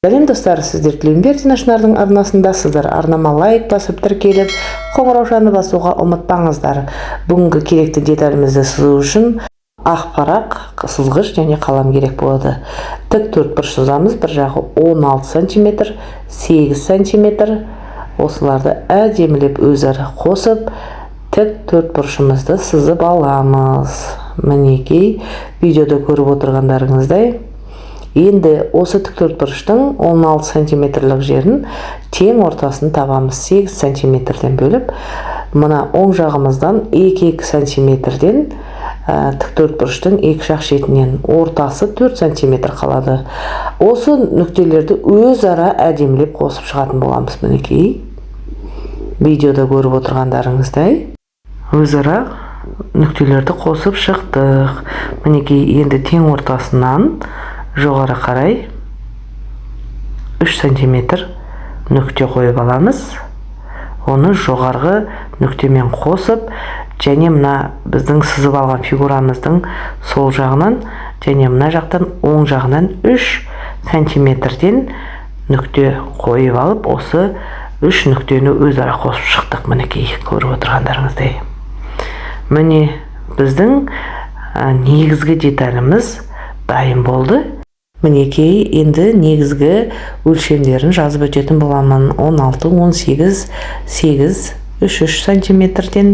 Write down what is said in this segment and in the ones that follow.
Сәлем достар, сіздер Тілеуімбет Динашнардың арнасындасыздар. Арнама лайк басып тіркеліп, қоңыраушаны басуға ұмытпаңыздар. Бүгінгі керекті деталімізді сызу үшін ақ парақ, сызғыш және қалам керек болады. Тік төртбұрыш сызамыз, бір жағы 16 см, 8 см. Осыларды әдемілеп өзара қосып, тік төртбұрышымызды сызып аламыз. Мінекей, видеода көріп отырғандарыңыздай. Енді осы тік төртбұрыштың 16 сантиметрлік жерін тең ортасын табамыз. 8 сантиметрден бөліп, мына оң жағымыздан 2 сантиметрден тік төртбұрыштың екі жақ шетінен ортасы 4 сантиметр қалады. Осы нүктелерді өзара әдемілеп қосып шығатын боламыз. Мінекей, видеода көріп отырғандарыңыздай өзара нүктелерді қосып шықтық. Мінекей, енді тең ортасынан жоғары қарай 3 сантиметр нүкте қойып аламыз. Оны жоғарғы нүктемен қосып, және мына біздің сызып алған фигурамыздың сол жағынан және мына жақтан оң жағынан 3 сантиметрден нүкте қойып алып, осы 3 нүктені өзара қосып шықтық. Мінекей, көріп отырғандарыңыздай. Міне біздің негізгі деталіміз дайын болды. Мінекей, енді негізгі өлшемдерін жазып өтетін боламын. 16, 18, 8, 3 сантиметрден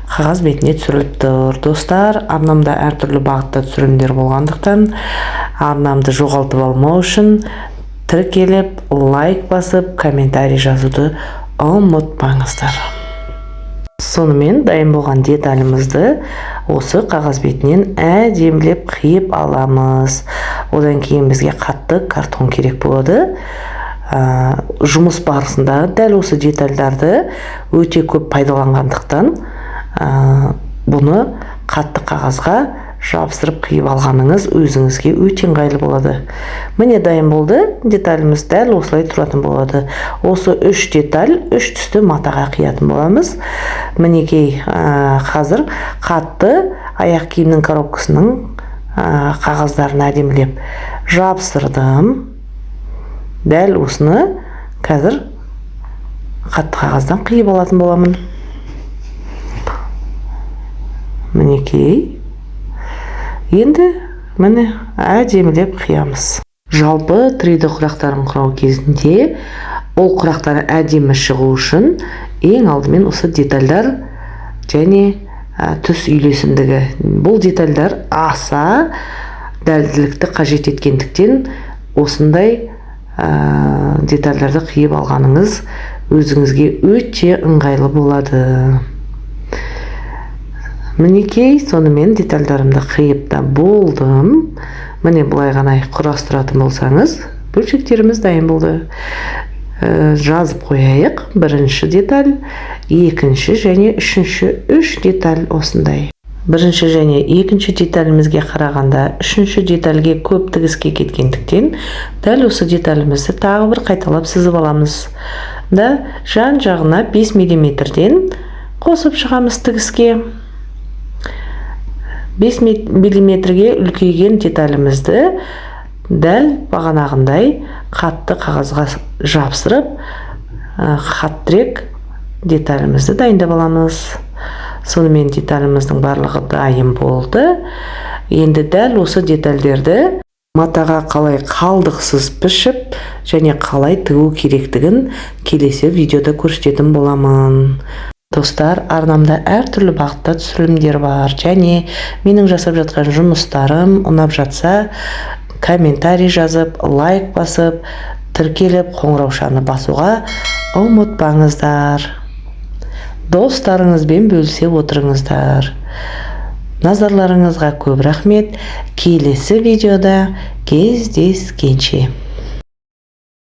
қағаз бетіне түсіріліп тұр. Достар, арнамда әртүрлі бағытта түсірілімдер болғандықтан, арнамды жоғалтып алмау үшін тіркеліп, лайк басып, комментарий жазуды ұмытпаңыздар. Сонымен дайын болған деталімізді осы қағаз бетінен әдемілеп қиып аламыз. Одан кейін бізге қатты картон керек болады. Жұмыс барысында дәл осы детальдарды өте көп пайдаланғандықтан, бұны қатты қағазға жабыстырып қиып алғаныңыз өзіңізге өте ыңғайлы болады. Міне дайын болды. Деталіміз дәл осылай тұратын болады. Осы 3 деталь 3 түсті матаға қиятын боламыз. Мінекей, қазір қатты аяқ киімнің коробкасының қағаздарын әдемілеп жабыстырдым. Дәл осыны қазір қатты қағаздан қиып алатын боламын. Мінекей, енді міне әдемілеп қиямыз. Жалпы 3D құрақтарын құрау кезінде ол құрақтары әдемі шығу үшін ең алдымен осы детальдар және түс үйлесімдігі. Бұл детальдар аса дәлділікті қажет еткендіктен осындай детальдарды қиып алғаныңыз өзіңізге өте ыңғайлы болады. Мінекей, сонымен детальдарымды қиып та болдым. Міне бұлай ғана құрастыратын болсаңыз, бөлшектеріміз дайын болды. Жазып қояйық. Бірінші деталь, екінші және үшінші 3 деталь осындай. Бірінші және екінші деталімізге қарағанда үшінші детальге көп тігіске кеткендіктен, дәл осы деталімізді тағы бір қайталап сызып аламыз. Жан жағына 5 мм-ден қосып шығамыз тігіске. 5 мм-ге үлкейген деталімізді дәл бағанағындай қатты қағазға жабыстырып, хат-трек деталімізді дайындап аламыз. Сонымен деталіміздің барлығы дайын болды. Енді дәл осы детальдерді матаға қалай қалдықсыз пішіп және қалай тігу керектігін келесі видеода көрсететін боламын. Достар, арнамда әртүрлі бағытта түсірілімдер бар, және менің жасап жатқан жұмыстарым ұнап жатса, комментарий жазып, лайк басып, тіркеліп, қоңыраушаны басуға ұмытпаңыздар. Достарыңызбен бөлісе отырыңыздар. Назарларыңызға көп рахмет. Келесі видеода кездескенше.